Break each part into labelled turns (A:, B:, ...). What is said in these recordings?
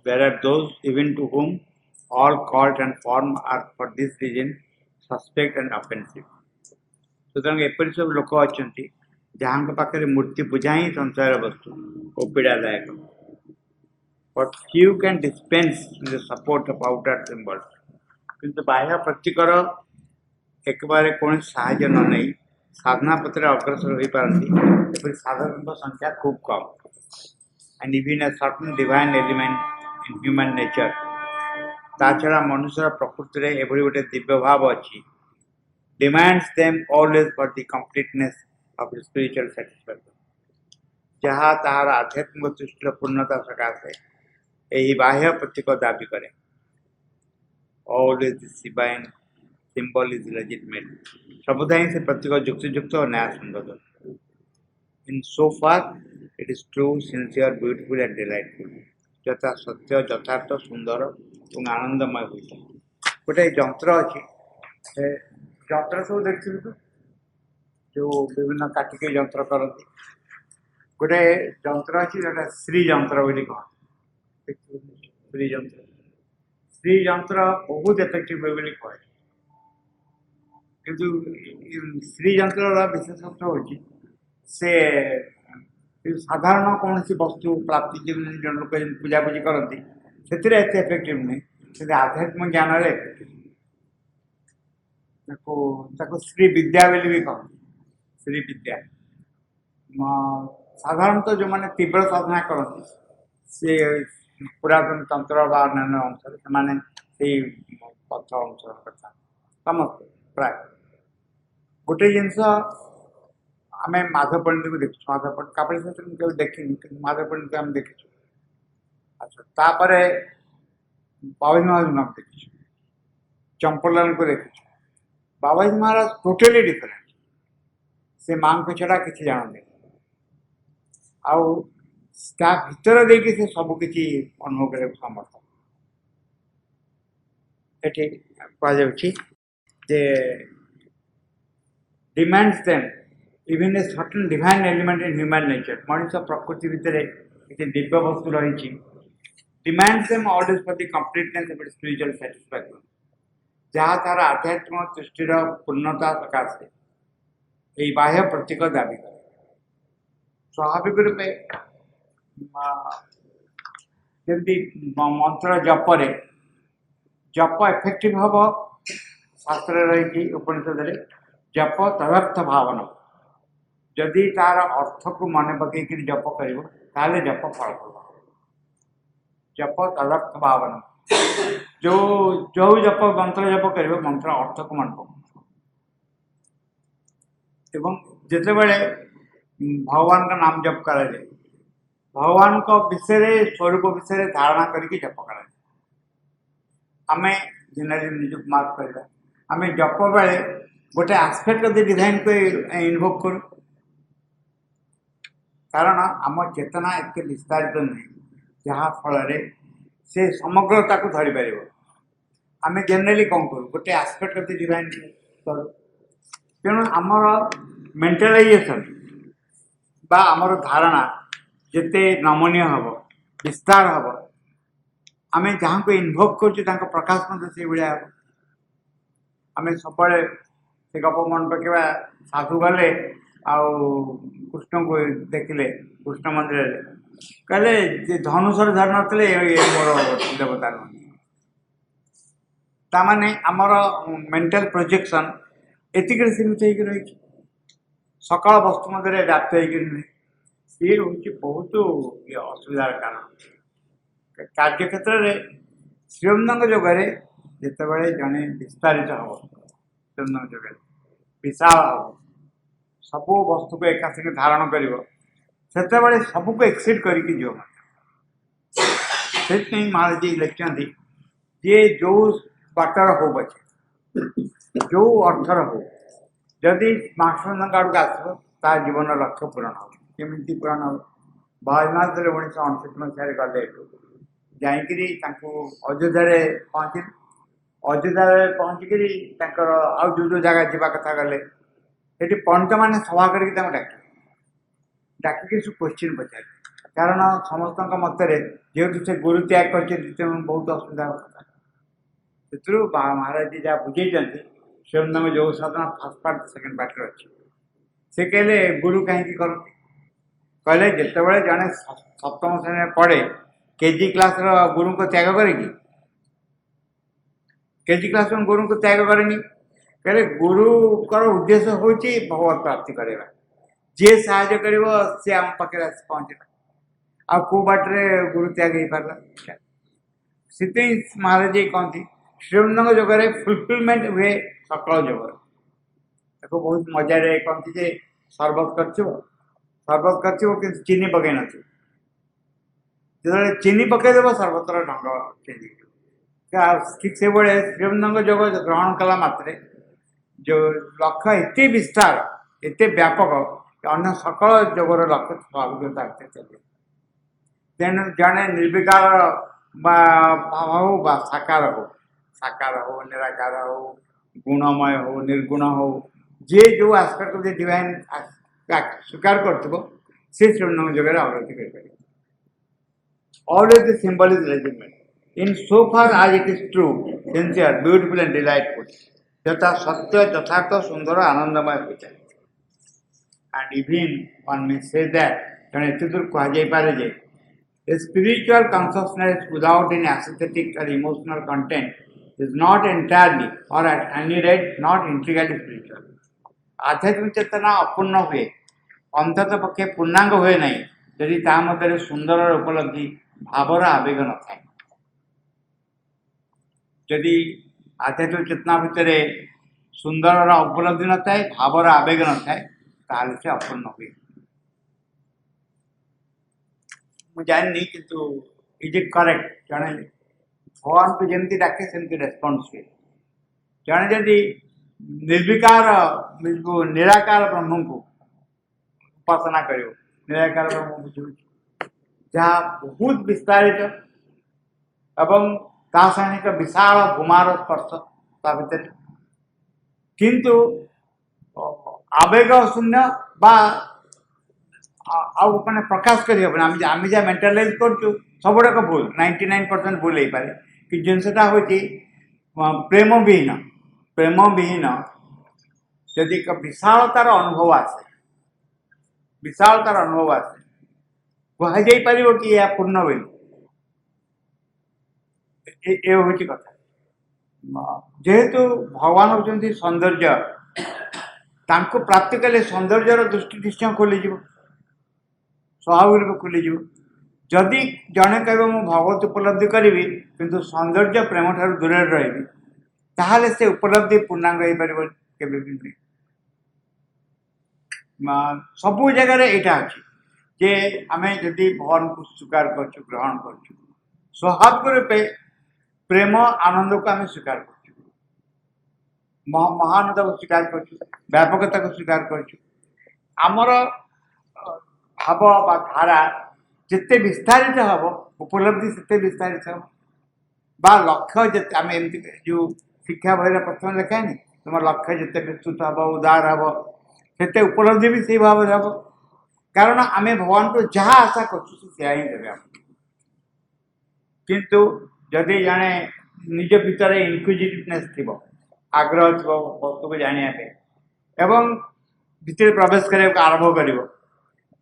A: There are those even to whom all cult and form are for this reason suspect and offensive. সুতরাং এপরি সব লোক অনেক যাহাଙ୍କ ପାଖରେ ମୂର୍ତ୍ତି ପୂଜା ହିଁ ସଂଶୟର ବସ୍ତୁ ଓ ପୀଡ଼ାଦାୟକ. But few can dispense with the support of outer symbols. କିନ୍ତୁ ବାହ୍ୟ ପ୍ରତୀକର ଏକବାରେ କୌଣସି ସାହାଯ୍ୟ ନ ନେଇ ସାଧନା ପଥରେ ଅଗ୍ରସର ହୋଇପାରନ୍ତି ଏପରି ସାଧକଙ୍କ ସଂଖ୍ୟା ଖୁବ୍ କମ୍. And even a certain divine element in human nature. ତା ଛଡ଼ା ମନୁଷ୍ୟର ପ୍ରକୃତିରେ ଏଭଳି ଗୋଟେ ଦିବ୍ୟ ଭାବ ଅଛି. Demands them always for the completeness of spiritual satisfaction. ଯାହା ତାହାର ଆଧ୍ୟାତ୍ମିକ ଦୃଷ୍ଟିର ପୂର୍ଣ୍ଣତା ସକାଶେ ଏହି ବାହ୍ୟ ପ୍ରତୀକ ଦାବି କରେ. Always the divine symbol is legitimate. ସବୁଦା ହିଁ ସେ ପ୍ରତୀକ ଯୁକ୍ତିଯୁକ୍ତ ଓ ନ୍ୟାୟସଙ୍ଗତ. In so far it is true, sincere, beautiful and delightful. ଯଥା ସତ୍ୟ, ଯଥାର୍ଥ, ସୁନ୍ଦର ଏବଂ ଆନନ୍ଦମୟ ହୋଇଥାଏ. ଗୋଟେ ଯନ୍ତ୍ର ଅଛି, ସେ ଯନ୍ତ୍ର ସବୁ ଦେଖିଥିବେ ତ, ଯେଉଁ ବିଭିନ୍ନ କାଟିକି ଯନ୍ତ୍ର କରନ୍ତି. ଗୋଟେ ଯନ୍ତ୍ର ଅଛି ଯେଉଁଟା ଶ୍ରୀ ଯନ୍ତ୍ର ବୋଲି କହନ୍ତି. ଶ୍ରୀ ଯନ୍ତ୍ର, ଶ୍ରୀ ଯନ୍ତ୍ର ବହୁତ ଏଫେକ୍ଟିଭ ବୋଲି କହେ. କିନ୍ତୁ ଶ୍ରୀ ଯନ୍ତ୍ରର ବିଶେଷତ୍ୱ ହେଉଛି ସେ ସାଧାରଣ କୌଣସି ବସ୍ତୁ ପ୍ରାପ୍ତି ଯେମିତି ଜଣେ ଲୋକ ଯେମିତି ପୂଜାପୂଜି କରନ୍ତି ସେଥିରେ ଏତେ ଏଫେକ୍ଟିଭ ନୁହେଁ. କିନ୍ତୁ ଆଧ୍ୟାତ୍ମିକ ଜ୍ଞାନରେ ଏଫେକ୍ଟିଭ. ତାକୁ ଶ୍ରୀ ବିଦ୍ୟା ବୋଲି ବି କହନ୍ତି. ଶ୍ରୀ ବିଦ୍ୟା ସାଧାରଣତଃ ଯେଉଁମାନେ ତୀବ୍ର ସାଧନା କରନ୍ତି ସେ ପୁରାତନ ତନ୍ତ୍ର ବା ଅନ୍ୟାନ୍ୟ ଅଂଶରେ ସେମାନେ ସେଇ ପଥ ଅନୁସରଣ କରିଥାନ୍ତି. ସମସ୍ତେ ପ୍ରାୟ ଗୋଟେ ଜିନିଷ ଆମେ ମାଧବ ପଣ୍ଡିତକୁ ଦେଖିଛୁ. ମାଧବ ପଣ୍ଡିତ କାପଳି ଶାସ୍ତ୍ରୀ ମୁଁ କେବେ ଦେଖିନି, କିନ୍ତୁ ମାଧବ ପଣ୍ଡିତ ଆମେ ଦେଖିଛୁ. ଆଚ୍ଛା, ତାପରେ ବାବାଜୀ ମହାରାଜଙ୍କୁ ଆମେ ଦେଖିଛୁ, ଚମ୍ପଲାଲଙ୍କୁ ଦେଖିଛୁ. ବାବାଜୀ ମହାରାଜ ଟୋଟାଲି ଡିଫରେଣ୍ଟ. ସେ ମାଆଙ୍କ ଛଡ଼ା କିଛି ଜାଣନ୍ତି ଆଉ ତା ଭିତରେ ଦେଇକି ସେ ସବୁକିଛି ଅନୁଭବ କରିବାକୁ ସମର୍ଥ. ଏଠି କୁହାଯାଉଛି ଯେ demands them even a certain divine element in human nature. ମଣିଷ ପ୍ରକୃତି ଭିତରେ କିଛି ଦିବ୍ୟ ବସ୍ତୁ ରହିଛି. Demands them always for the completeness of its spiritual satisfaction. ଯାହା ତାର ଆଧ୍ୟାତ୍ମିକ ଦୃଷ୍ଟିର ପୂର୍ଣ୍ଣତା ସକାଶେ ଏହି ବାହ୍ୟ ପ୍ରତୀକ ଦାବି କରେ. ସ୍ୱାଭାବିକ ରୂପେ ଯେମିତି ମନ୍ତ୍ର ଜପରେ ଜପ ଏଫେକ୍ଟିଭ ହେବ, ଶାସ୍ତ୍ରରେ ରହିଛି ଉପନିଷଦରେ ଜପ ତଦର୍ଥ ଭାବନା. ଯଦି ତାର ଅର୍ଥକୁ ମନେ ପକେଇକିରି ଜପ କରିବ ତାହେଲେ ଜପ ଫଳପ୍ରଦ. ଜପ ତଦର୍ଥ ଭାବନା. ଯେଉଁ ଜପ ମନ୍ତ୍ର ଜପ କରିବ ମନ୍ତ୍ର ଅର୍ଥକୁ ମନେ ପକାଉ. ଏବଂ ଯେତେବେଳେ ଭଗବାନଙ୍କ ନାମ ଜପ କରାଯାଏ ଭଗବାନଙ୍କ ବିଷୟରେ ସ୍ୱରୂପ ବିଷୟରେ ଧାରଣା କରିକି ଜପ କରାଯାଏ. ଆମେ ଜେନେରାଲି ନିଜକୁ ମାର୍କ କରିବା. ଆମେ ଜପ ବେଳେ ଗୋଟେ ଆସ୍ପେକ୍ଟ ଅଫ୍ ଦି ଡିଭାଇନ୍କୁ ଇନଭୋକ୍ କରୁ, କାରଣ ଆମ ଚେତନା ଏତେ ବିସ୍ତାରିତ ନୁହେଁ ଯାହା ଫଳରେ ସେ ସମଗ୍ରତାକୁ ଧରିପାରିବ. ଆମେ ଜେନେରାଲି କ'ଣ କରୁ, ଗୋଟେ ଆସ୍ପେକ୍ଟ ଅଫ୍ ଦି ଡିଭାଇନ୍ କରୁ. ତେଣୁ ଆମର ମେଣ୍ଟାଲାଇଜେସନ୍ ବା ଆମର ଧାରଣା ଯେତେ ନମନୀୟ ହେବ, ବିସ୍ତାର ହେବ, ଆମେ ଯାହାଙ୍କୁ ଇନଭୋକ୍ କରୁଛୁ ତାଙ୍କ ପ୍ରକାଶ ମଧ୍ୟ ସେଇଭଳିଆ ହେବ. ଆମେ ସବୁବେଳେ ସେ ଗପ ମନେ ପକାଇବା, ସାଧୁ ଗଲେ ଆଉ କୃଷ୍ଣଙ୍କୁ ଦେଖିଲେ କୃଷ୍ଣ ମନ୍ଦିରରେ, କହିଲେ ଯେ ଧନୁଷରେ ଧରି ନଥିଲେ ଏ ମୋର ଦେବତା ନୁହଁ. ତାମାନେ ଆମର ମେଣ୍ଟାଲ ପ୍ରୋଜେକ୍ସନ୍ ଏତିକିରେ ସୀମିତ ହେଇକି ରହିଛି, ସକାଳ ବସ୍ତୁ ମଧ୍ୟରେ ବ୍ୟାପ୍ତ ହେଇକିରି ନୁହେଁ. ସିଏ ହେଉଛି ବହୁତ ଅସୁବିଧାର କାରଣ. କାର୍ଯ୍ୟକ୍ଷେତ୍ରରେ ଶ୍ରୀଅନ୍ନଙ୍କ ଯୋଗରେ ଯେତେବେଳେ ଜଣେ ବିସ୍ତାରିତ ହେବ, ଶ୍ରୀଅନ୍ନଙ୍କ ଯୋଗରେ ବିଶାଳ ହେବ, ସବୁ ବସ୍ତୁକୁ ଏକା ସାଙ୍ଗେ ଧାରଣ କରିବ, ସେତେବେଳେ ସବୁକୁ ଏକ୍ସିଡ୍ କରିକି ଯିବ. ସେଥିପାଇଁ ମହାରାଜ ଲେଖିଛନ୍ତି ଯିଏ ଯେଉଁ ବାଟର ହଉ ପଛେ, ଯେଉଁ ଅର୍ଥର ହଉ, ଯଦି ମାଷ୍ଟରଙ୍କ ଆଡ଼କୁ ଆସିବ ତା ଜୀବନର ଲକ୍ଷ୍ୟ ପୂରଣ ହେବ. କେମିତି ପୂରଣ ହେବ? ବାହାଜନାଥରେ 1969 ମସିହାରେ ଗଲେ ଏଠୁ ଯାଇକିରି ତାଙ୍କୁ ଅଯୋଧ୍ୟାରେ ପହଞ୍ଚିଲେ. ଅଯୋଧ୍ୟାରେ ପହଞ୍ଚିକିରି ତାଙ୍କର ଆଉ ଯେଉଁ ଜାଗା ଯିବା କଥା ଗଲେ, ସେଠି ପଣ୍ଡିତମାନେ ସଭା କରିକି ତାଙ୍କୁ ଡାକିକିରି ସବୁ କୋଶ୍ଚିନ୍ ପଚାରିଲେ. कारण समस्त मतरे जेहेतु से गुरु त्याग कर बहुत असुविधा कथा से महाराज जी जहाँ बुझे शिवनंद जो साधना फर्स्ट पार्ट सेकेंड पार्ट अच्छे से कहले गुरु कहीं करते कहले जिते जड़े सप्तम श्रेणी पढ़े केजी क्लास गुरु को त्याग करेगी केजी क्लास में गुरु को त्याग करेनी कहले गुरुकर उद्देश्य हूँ भगवत प्राप्ति करवा जी साहय कर सी आम पाखे आस पहुँचला आ कौ बाटे गुरु त्याग हो पारा से महाराज जी कहती श्रीवृंदंग जगह फुलफिलमेंट हुए सकल जगह ताको बहुत मजा कहती जे सरबत कर चीनी पकई न जो चीनी पकईदेव सरबतर ढंग चेंज ठीक से भाई श्रीवृंदंग जगह ग्रहण कला मात्रे जो लक्ष्य एत विस्तार एत व्यापक अन्य सकल जगर लक्ष्य स्वाभाविकता चले तेणु जड़े निर्विकार भाव हो साकार हो निराकार हो गुणमय हो निर्गुण हो जे जो आस्पेक्ट ऑफ द डिवाइन स्वीकार कर श्रीवृंदंग जगह अवगति कर always the symbol is legitimate. In so far as it is true, sincere, beautiful and delightful. Yatha satya, yathartha, sundara, anandamaya hoita. And even one may say that, a spiritual consciousness without any aesthetic or emotional content is not entirely, or at any rate, not integrally spiritual. आध्यात्मिक चेतना अपूर्ण हुए अंतत पक्षे पूर्णांग हुए नहीं यदि ता मध्य सुंदर उपलब्धि भावर आवेग न था जदि आध्यात्मिक चेतना भितर सुंदर उपलब्धि न था भावर आवेग न था से अपूर्ण हुए मुझे जाननी किंतु इज इट करेक्ट जड़े भगवान को जमी डाके सेमती रेस्पन्स हुए जड़े जदि निर्विकार निराकार ब्रह्म को उपासना कर निराकार ब्रह्म बुझे जहाँ बहुत विस्तारित एवं तासानिक विशाल भूमार स्पर्श ता भीतर किंतु आवेग शून्य मैंने प्रकाश करें आम जहाँ मेन्टालाइज करूँ सबुड़ाक भूल 99% भूल हो पाए कि जिनसा हूँ प्रेम विहीन जदि विशालतार अनुभव आसे कहुपर कि यह पूर्ण बोली हूँ कथा जेहेतु भगवान होती सौंदर्य प्राप्ति कले सौंदर्यर दृष्टि निश्चय खोलीज स्वाभाविक खोलीज जदि जड़े कह भगवत उपलब्धि करी किंतु सौंदर्य प्रेम ठार दूर रही ताहले से उपलब्धि पूर्णांग हो पार के सबू जगार यहाँ अच्छी जे आम जदि भगवान को स्वीकार कर ग्रहण कर स्वाभाविक रूपे प्रेम आनंद को आम स्वीकार कर महानता को स्वीकार कर व्यापकता को स्वीकार कर भाव धारा जिते विस्तारित हम उपलब्धि से विस्तारित हम लक्ष्य आम एमती जो शिक्षा बही प्रथम लिखाएनि तुम लक्ष्य जिते विस्तृत हम उदार हम से उपलब्धि भी से भाव हम कारण आम भगवान को जहाँ आशा कर देवे किंतु जदि जड़े निज भीतर इनक्विजिटिवनेस थी आग्रह थी वस्तु को जानापे एवं भीतर प्रवेश करने को आरंभ कर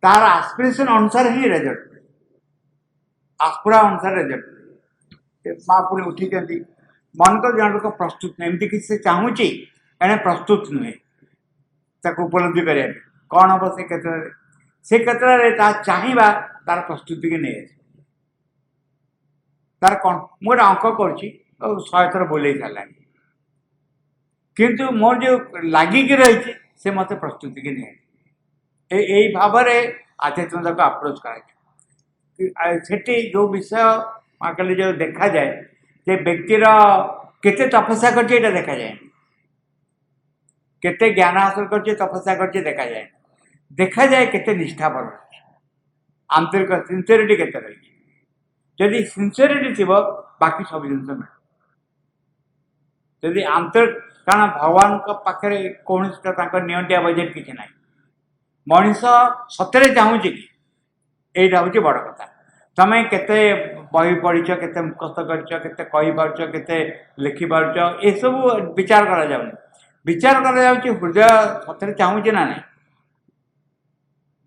A: तार आस्पिरेसन अनुसार ही रेजल्ट आस्पुरा अनुसार रेजल्ट माँ पुणी उठी मन तो जन लोक प्रस्तुत नहीं एमती किसी से चाहूँगी एने प्रस्तुत नुहे उपलब्धि करें कौन हम से क्षेत्र में चाहिए तार प्रस्तुति की नहीं तार कौन मुझे अंक कर 100 थर बोले सारा किंतु मोर जो लगिक रही से मत प्रस्तुति की नहीं यही भाव में आध्यात्मिकता को अप्रोच कर जो विषय कल जो देखा जाए जे व्यक्तिर केते तपस्या करछे देखा जाए केते ज्ञान हासिल करछे तपस्या करछे देखा जाए केते निष्ठापर आंतरिक सिंसियरिटी केते रही जदि सिंसियरिटी थी बाकी सब जिन मिले जदि आंतरिक कारण भगवान पाखे कौन नियंटिया बजेट किसी ना मनीष सतरे चाहूँ कि এইটা হচ্ছে বড় কথা। তুমি কেতে বই পড়িছ, কেতে মুখস্থ করছ, কেতে কইপারছ, কেতে লেখিপারছ, এসবু বিচার করা যাউনি। বিচার করা যাଉଛି ହୃଦୟ ସତରେ ଚାହୁଁଛି ନା ନାହିଁ।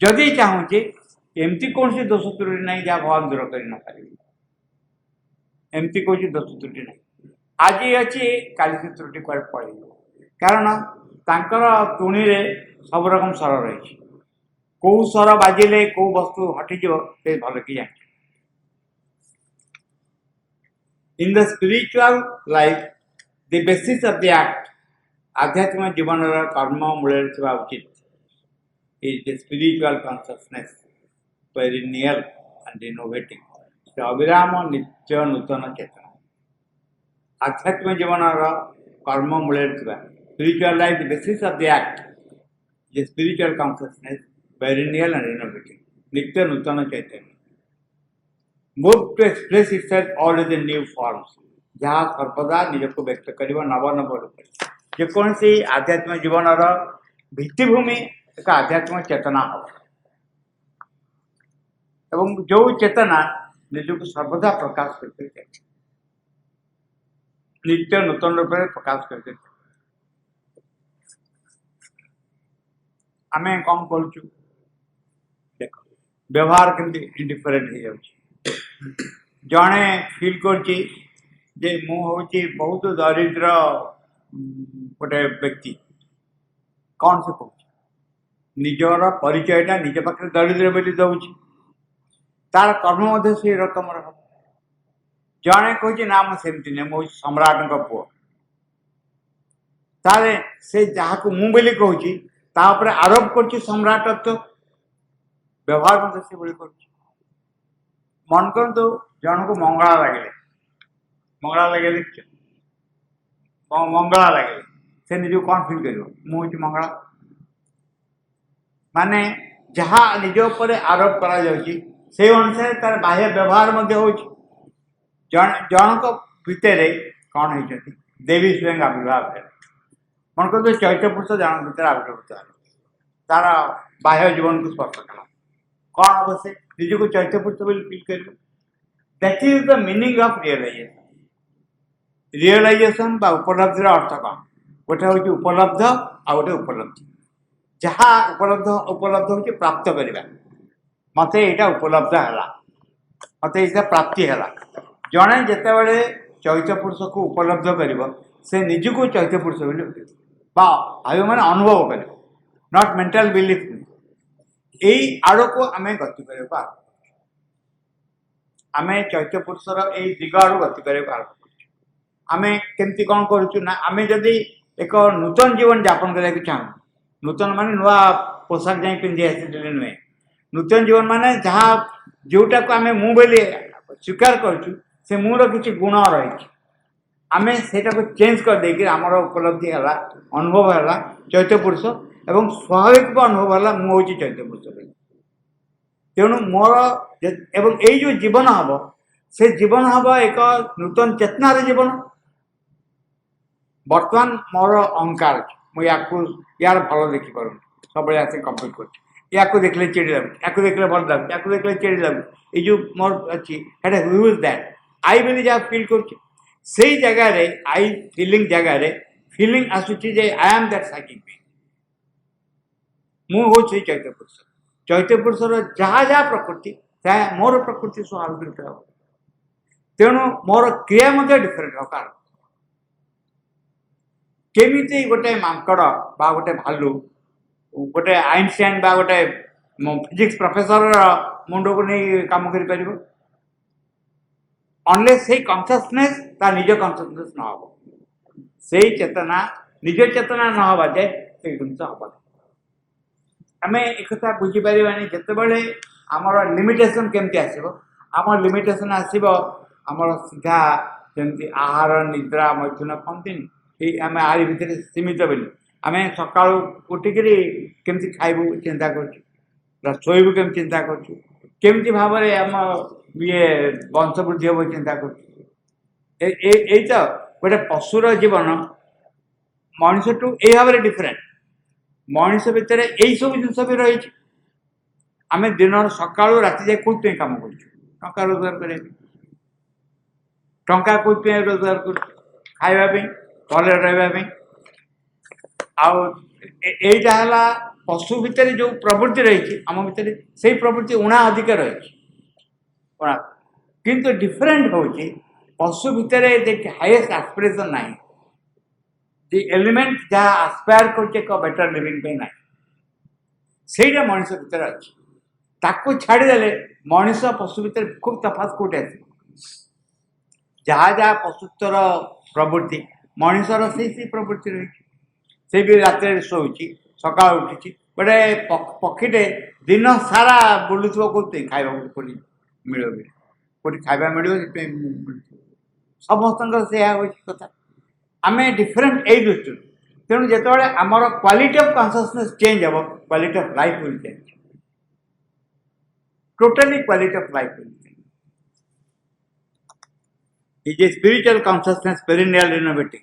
A: ଯଦି ଚାହୁଁଛି ଏମିତି କୌଣସି ଦୋଷ ତ୍ରୁଟି ନାହିଁ ଯାହା ଭଗବାନ ଦୂର କରି ନପାରିବେ। ଏମିତି କୌଣସି ଦୋଷ ତ୍ରୁଟି ନାହିଁ। ଆଜି ଅଛି କାଲି ସେ ତ୍ରୁଟି କୁଆଡ଼େ ପଳେଇବ। କାରଣ ତାଙ୍କର ତୁଣିରେ ସବୁ ରକମ ସ୍ୱର ରହିଛି। କେଉଁ ସ୍ୱର ବାଜିଲେ କେଉଁ ବସ୍ତୁ ହଟିଯିବ ସେ ଭଲ କି ଜାଣିଛି। In the spiritual life, the basis of the act, आध्यात्मिक जीवनर कर्म मूल उचित is the spiritual consciousness, perennial and innovating. The अविराम नित्य नूतन चेतना आध्यात्मिक जीवनर कर्म मूल spiritual life, the basis of the act, the spiritual consciousness, perennial and innovating. नित्य नूतन चैतन्य move to express itself all in the new forms, जहाँ सर्वदा निजको व्यक्त कर नव नव रूप जेकोसी आध्यात्मिक जीवनर भित्तिभूमि एक आध्यात्मिक चेतना हो एवं जो चेतना निजको सर्वदा प्रकाश करते नित्य नूतन रूप में प्रकाश करते आम कौन करूँ देख व्यवहार केमती इंडिफरेंट हो जाऊँ जड़े फिल कर बहुत दरिद्र गोटे व्यक्ति कौन से कह निजर परिचयटा निज पाखे दरिद्र बोली दौर तार कर्म से रकम हम जड़े कहे ना मुझे नहीं मुझे सम्राट पुओ ताले से जहाँ को मुझे कहूँ तापर आरोप कर सम्राटत्व व्यवहार मत से कर मन करतु जन को मंगला लगे मंगला लगे से निज कौन फिल कर मुझे मंगला माने जहाँ निज पर आरोप करा से अनुसार तार बाह्य व्यवहार जनक भितर कौन होती देवी स्वयं आविर्भाव है मन करते चैत्य पुरुष जन भर आविर्भूत तार बाह्य जीवन को स्पर्श कला कौन हम से निज को चैत्य पुरुष फिल कर that is the meaning of realisation बा उपलब्धि अर्थ कौन गोटे हूँ उपलब्ध आ गए उपलब्धि जहाँ उपलब्ध हूँ प्राप्त करवा मत यहाँ उपलब्ध है मत यहाँ प्राप्ति है जड़े जिते बड़े चैत्य पुरुष को उपलब्ध कर से निजको चैत्य पुरुष भाव मैंने अनुभव कर नॉट मेंटल बिलीफ यही आड़ को आम गति कर आम चैत्य पुरुषर यही दिग आड़ गति कर आम केमती कौन करुचु ना आम जदि एक नूतन जीवन यापन करने चाहूँ नूतन माने नुआ पोशाक जाए पिंधि आसी नुहे नूतन जीवन माने जहाँ जोटा को आम मु बोली स्वीकार करुचु से मुर किसी गुण रही आम से चेंज कर देकर आमर उपलब्धि है अनुभव है चैत्य पुरुष एवं स्वाभाविक अनुभव है मुझे चैत्य पुरुष तेणु मोर एवं यही जो जीवन हम से जीवन हम एक नूतन चेतनार जीवन बर्तमान मोर अहंकार मुझे यार भल देखिपार सब आसे कम्प्लीट कर देखले चिड़ी लगुच या देखले भल लगुच या देखले चिड़ी लगुच ये जो मोर अच्छी ह्यूज दैट आई बोली जहाँ फिल कर जगार आई फिलिंग जगार फिलिंग आसूची जे I am that psychic being हूँ चैत्य पुरुषर जहाँ जहाँ प्रकृति मोर प्रकृति सब आविर्भूत हो तेणु मोर क्रिया डिफरेंट हो कारण केमिति गोटे मांकड़ बा गोटे भालू गोटे आइनस्टाइन बा गोटे फिजिक्स प्रोफेसर मुंड को नहीं काम कर अनलेस से कन्सियसनेस ता निज कन्सियसनेस न हो से चेतना निज चेतना न हवा जाए से जिनस हम आम एक बुझीपर जिते बड़े आमर लिमिटेशन केमती आसो आम लिमिटेशन आसो आमर सीधा जमी आहार निद्रा मैथुन कहती आम आरी भितर सीमित बोली आम सका उठिक केमती खाइबू चिंता करोबू केमी चिंता करमती भाव आम ये वंश वृद्धि हम चिंता कर तो गोटे पशुर जीवन मनुष्य टू ये भाव डिफरेंट मनुष्य भितर यही सब जिन भी रही आम दिन सका राति जाए कौन कम कर रोजगार करें टंका कौन रोजगार कर खावाई भले रही आईटा है पशु भितर जो प्रवृत्ति रही आम भितर से प्रवृत्ति उणा अधिक रही किंतु डिफरेंट हो पशु भितर हाईएस्ट एस्पिरेशन ना दि एलिमेंट जहाँ आस्पायर कर बेटर लिविंग पे ना से मनीष भितर अच्छी ताकू छाड़देले मनीष पशु भितर खूब तफात कौटे आस जहाँ जहाँ पशुत्वर प्रवृत्ति मनीषर से प्रवृत्ति रही से भी रात शोची सका उठी गोटे पक्षीटे दिन सारा बुलूव कौन खावा मिल कौटी खावा मिल समस्त से कथा आम डिफरेंट यही दृष्टि तेणु जो आमर क्वालिटी ऑफ कॉन्शियसनेस चेंज हम quality of life will change totally quality of life will change is a spiritual consciousness perennial innovative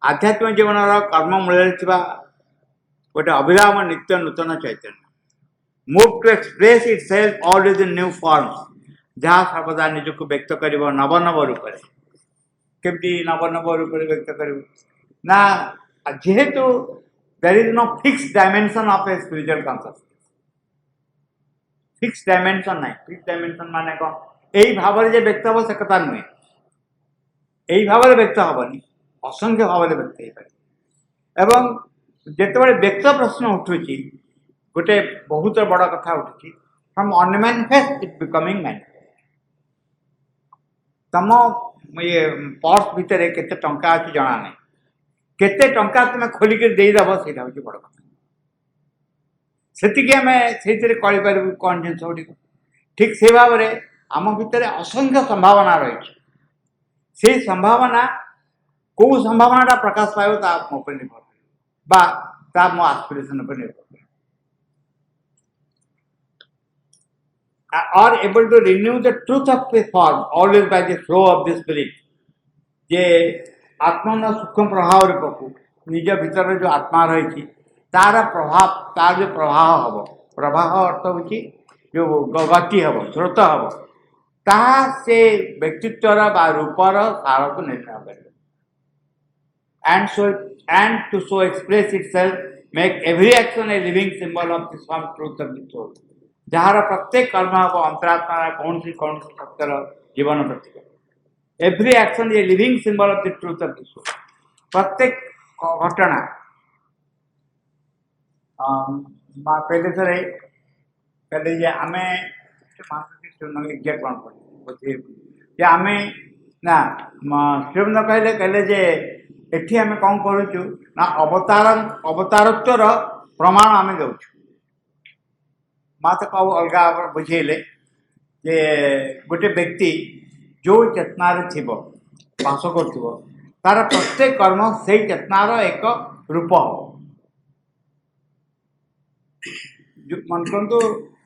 A: आध्यात्मिक जीवन कर्म मूल गोटे अभिराम नित्य नूतन चैतन्य move to express itself all in new forms जहाँ सर्वदा निजक व्यक्त कर नव नव रूप केमती नव नव रूप व्यक्त कर ना जेहेतु there is no fix dimension of a spiritual consciousness fix dimension ना फिक्स डायमेंशन माने कौन यही भाव में व्यक्त हम से कथा नुहे यही भाव में व्यक्त हेनी असंख्य भाव में व्यक्त हो पारे एवं जिते व्यक्त प्रश्न उठुची गोटे बहुत बड़ कथा उठुची from unmanifest it becoming manifest तुम ये पर्स भितर केते टंका अच्छी जना नहीं केते टंका तुम खोलिक देदेव से हूँ बड़ कथा से आम से कहीपर कौन जिन गुड़िक ठीक से भाव में आम भितर असंख्य संभावना रही से संभावना कौ संभावना प्रकाश पाइब निर्भर मो आस्पिरेशन पर निर्भर are able to renew the truth of the form always by the flow of the spirit जे आत्मा सूक्ष्म प्रभाव रूप निज भीतर जो आत्मा रही तार प्रभाव तार जो प्रवाह हम प्रवाह अर्थ हो जो गति हम स्रोत हम ता से व्यक्तित्वर बा रूपर सार को निर्णय कर and to so express itself make every action a living symbol of the some truth of the soul जार प्रत्येक कर्म हम अंतरात्मा कौन सी सत्यर जीवन प्रतीक every action a living symbol of the truth of the soul प्रत्येक घटना पहले थर कहले आम एग्जाक्ट कौन पड़े आम ना श्रीमंद कहले कहले जे एठी आम कौन करूँ ना अवतारत्वर प्रमाण आम दौर मत कौ अलग बुझेले जे गोटे व्यक्ति जो चेतनार थी बास कर तार प्रत्येक कर्म से चेतनार एक रूप मन कहतु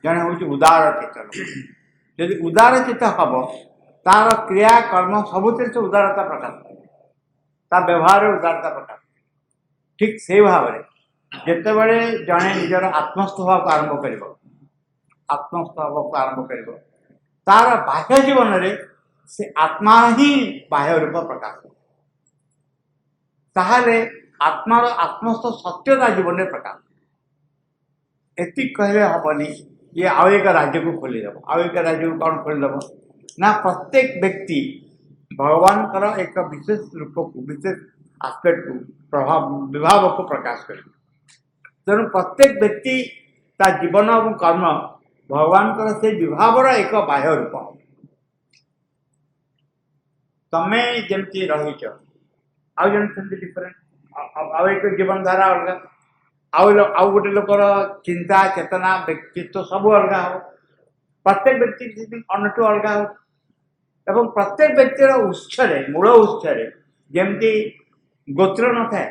A: जड़े हूँ उदार चित्त जदि उदार चित्त हम तार क्रिया कर्म सबुत से उदारता प्रकाश तार व्यवहार उदारता प्रकाश ठीक से भाव में जितेबले जड़े निजर आत्मस्थ भाव को आरंभ कर आत्मस्थ भाव को आरंभ कर तार बाह्य जीवन में से आत्मा ही बाह्य रूप प्रकाश ताहले आत्मार आत्मस्थ सत्यता जीवन में प्रकाश एति कहले हेनी ये आउ एक राज्य को खोलीदेव आउ एक राज्य को कौन खोलीदेव ना प्रत्येक व्यक्ति भगवान का एक विशेष रूप को विशेष आस्पेक्ट को प्रभाव विभाव को प्रकाश कर तेणु प्रत्येक व्यक्ति ता जीवन और कर्म भगवान का से विभावर एक बाह्य रूप तमें जमती रहीच आउ जन डिफरेंट आउ एक जीवन धारा अलग आउ गोटे लोकर चिंता चेतना व्यक्तित्व सब अलग हो प्रत्येक व्यक्ति अन्यठू अलग हो एवं प्रत्येक व्यक्तिर उत्सरे मूल उत्सरे जमती गोत्र न थाए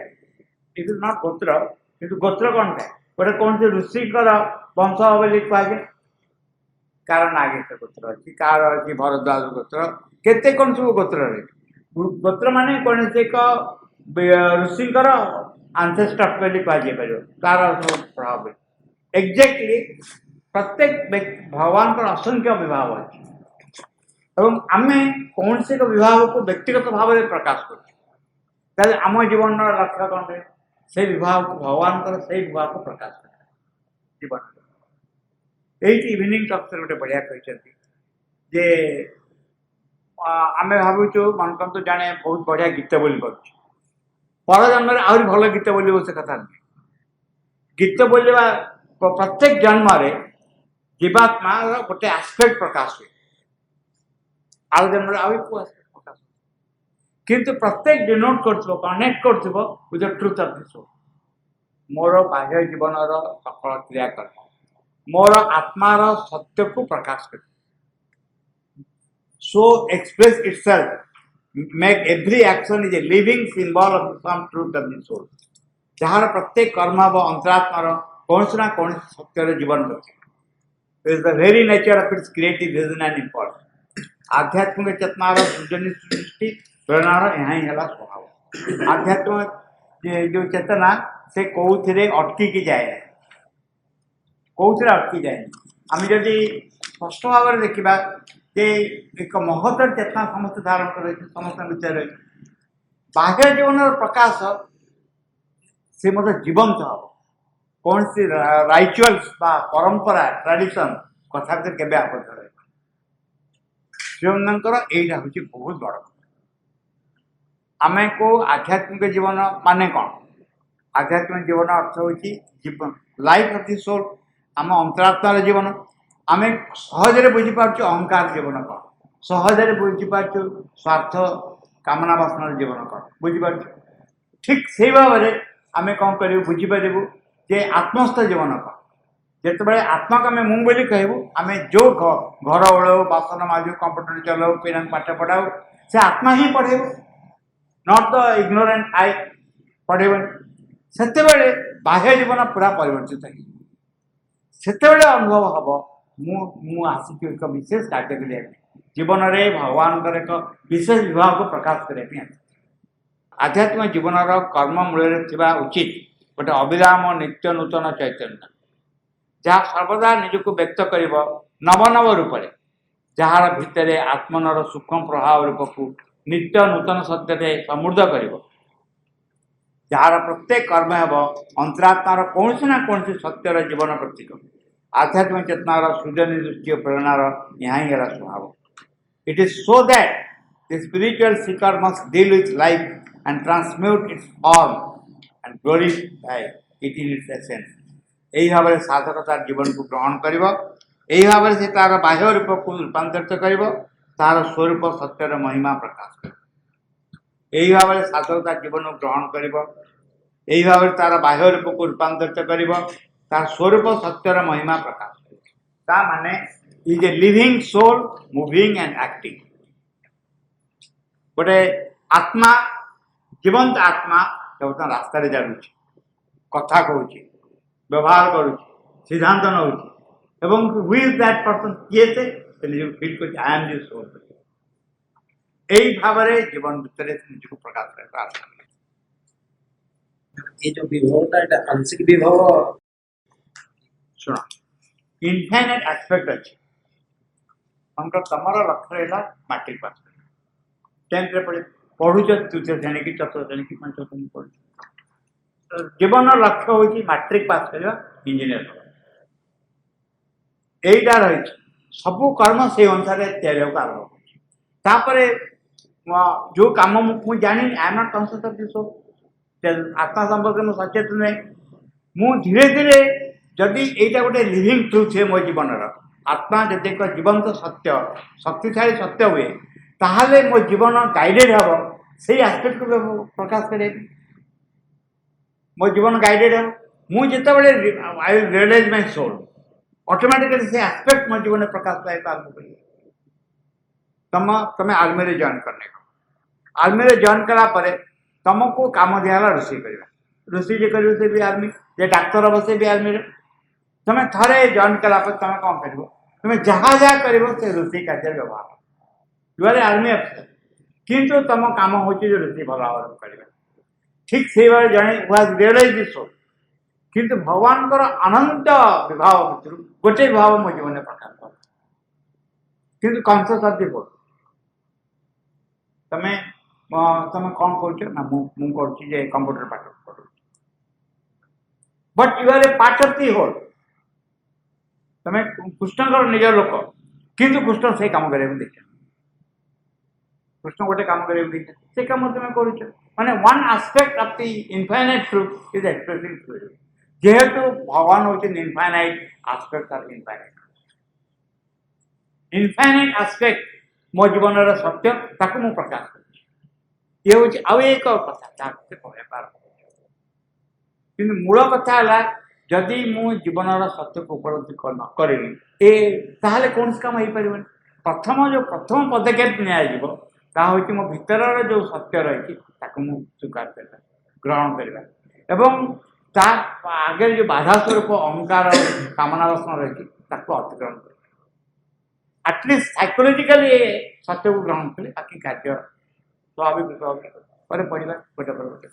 A: इट इज नॉट गोत्र किंतु गोत्र कौन थाए गोटे कौन से ऋषिकर वंश बोली कहुए कार नागेश गोत्र अच्छी कार अच्छी भरद्वाज गोत्र केते कौन सब गोत्र रही गोत्र माने कौन से एक ऋषिकर आंसेस्टर बोली कहुए तार सब प्रभाव एक्जाक्टली प्रत्येक भगवान का असंख्य विभाग अच्छे एवं आम कौन से विभाग को व्यक्तिगत भाव में प्रकाश कर आम जीवन लक्ष्य कौन है से विभाग को भगवान से विभाग को प्रकाश कर जीवन यही इवनिंग टॉक से गोटे बढ़िया कहते जे आम भावुँ मन तो जाने बहुत बढ़िया गीत बोली पर जन्म आहरी भल गीत बोल से कथा नहीं गीत बोलवा प्रत्येक जन्म जीवात्मा गोटे आस्पेक्ट प्रकाश हुए आउ जन्म आउ प्रकाश किंतु प्रत्येक डिनोट कर कनेक्ट कर ट्रुथ ऑफ दिस सोल मोर बाह्य जीवन सफल क्रियाकर्म मोर आत्मार सत्य को प्रकाश कर so express itself make every action is a living symbol of some truth of the soul जार प्रत्येक कर्म अंतरात्मार कौन ना कौन सत्य जीवन करते is the very nature of its creative vision and impulse आध्यात्मिक चेतनार सृजन सृष्टि प्रेरणार यहाँ ही है स्वभाव आध्यात्मिक जो चेतना से कौन अटकी जाए कौन अटकी जाए आम जदि स्पष्ट भाव में देखा जे एक महत्तर चेतना समस्त धारण कर समस्त विचार बाह्य जीवन प्रकाश से मतलब जीवंत हम कौन सी राइचुअल्स परंपरा ट्रेडिशन कथा भर के आबद्ध रहे श्रीमंतर यहीटा हूँ बहुत बड़ आम को आध्यात्मिक जीवन माने कौन आध्यात्मिक जीवन अर्थ हूँ जीवन लाइफ ऑफ दि सोल आम अंतरात्मार जीवन आम सहजरे बुझीपार अहंकार जीवन कौन सहजरे बुझीपार स्वार्थ कामना वासनार जीवन कौन बुझीपार ठीक से भाव में आम कौन कर बुझीपर जे आत्मस्थ जीवन कौन जिते आत्मा को आम मुँह बोली कहूँ आम जो घर ओढ़ बासन माजू कंप्यूटर चलाऊ पिला पाठ पढ़ाऊ से आत्मा ही पढ़ेब नॉट द इग्नोरेंट आई पढ़ेबन से बाह्य जीवन पूरा परिवर्तित है से अनुभव हम मु आसिक एक विशेष कार्य करिया जीवन में भगवान एक विशेष विभाग को प्रकाश करने आध्यात्मिक जीवन कर्म मूल उचित गोटे अविराम नित्य नूतन चैतन्य जहाँ सर्वदा निजक व्यक्त कर नव नव रूप जार भितर आत्मनर सूक्ष्म प्रभाव रूप को नित्य नूतन सत्य समृद्ध कर जार प्रत्येक कर्म हेब अंतरात्मार कौन ना कौन सत्यर जीवन प्रतीक आध्यात्मिक चेतनार सृजन दृष्टि प्रेरणार यहाँ ही है स्वभाव it is so that the spiritual Sikar must deal with life and transmute it's form and glorify it in its essence यही भाव में साधक तार जीवन को ग्रहण कर भाव से तार बाह्य रूप को रूपांतरित कर तार स्वरूप सत्यर महिमा प्रकाश कर यही भाव में साधक तार जीवन को ग्रहण कर यही भाव में तार बाह्य रूप को रूपांतरित कर तार स्वरूप सत्यर महिमा प्रकाश माने is a living soul moving and acting गोटे आत्मा जीवंत आत्मा बर्तमान रास्तार जाऊँ कथा कहूँ व्यवहार करुँ सिद्धांत नौ विथ दैट पर्सन किए से फिल कर आई एम दिस सोल यही भाव में जीवन भितर निजी प्रकाश करता
B: ये जो विभवता आंशिक विभव
A: शुण इनफाइनाइट एस्पेक्ट अच्छे हमको तुम लक्ष्य रहा मैट्रिक पास कर 10th पढ़े पढ़ुच तृतीय श्रेणी की चतुर्थ श्रेणी की पंचम श्रेणी पढ़ जीवन लक्ष्य हूँ मैट्रिक पास करवा इंजीनियर यहीटा रही सबू कर्म से अनुसार या आरंभ कर जो कम मुझे जानी I am not conscious of this आत्मा संपर्क में सचेतन नहीं मु धीरे धीरे जदि यहीटा गोटे लिविंग ट्रुथ है मो जीवन आत्मा जब एक जीवंत सत्य शक्तिशाली सत्य हुए ताहले मो जीवन गाइडेड हम से आस्पेक्ट को प्रकाश करे मो जीवन गाइडेड हम मुझे I will realise my soul automatically से आस्पेक्ट मो जीवन प्रकाश पाए आरम्भ करिए तुम आर्मी जॉइन करने को आर्मी जॉइन कला तुमको काम दिहला रोषे करवा रोषे जे कर भी आर्मी जे डाक्तर हम से भी आर्मी तुम थे जॉइन कला तुम कौन कर तुम जहाँ जहाँ कर रोषे कार्य व्यवहार यू आर आर्मी अफिसर किंतु तुम कम हो रोषे भल भाव कर ठीक से भाव जड़े रियलाइज दिस सोल किंतु भगवान अनंत विभाव भितर गोटे विभाव मो जीवन में प्रकाश कर किंतु कंस शब्द बोल तमें तुम कौन कर ना मुझे कंप्यूटर पाठ पढ़ू but you are a part of the whole तमें कृष्ण निज लोक किंतु कृष्ण से काम करें देख कृष्ण गोटे काम करें देख से काम तुम कर माने one aspect of the infinite truth is expressing through you जेहेतु भगवान होते infinite aspect of infinite infinite aspect मो जीवन सत्य ताकू मु प्रकाश कर ये हूँ आउ एक कथा कहपार कि मूल कथा है जदि मु जीवन सत्य को उपलब्धि न करी ताहले कौन काम हो पार प्रथम पदक्षेप नि मो भीतर जो सत्य रही स्वीकार करवा ग्रहण करवा आगे जो बाधा स्वरूप अहंकार कामना वासना रही अतिक्रमण कर एटलिस्ट साइकोलॉजिकली सत्य को ग्रहण कले बाकी कार्य स्वाभाविक पढ़ा गोटे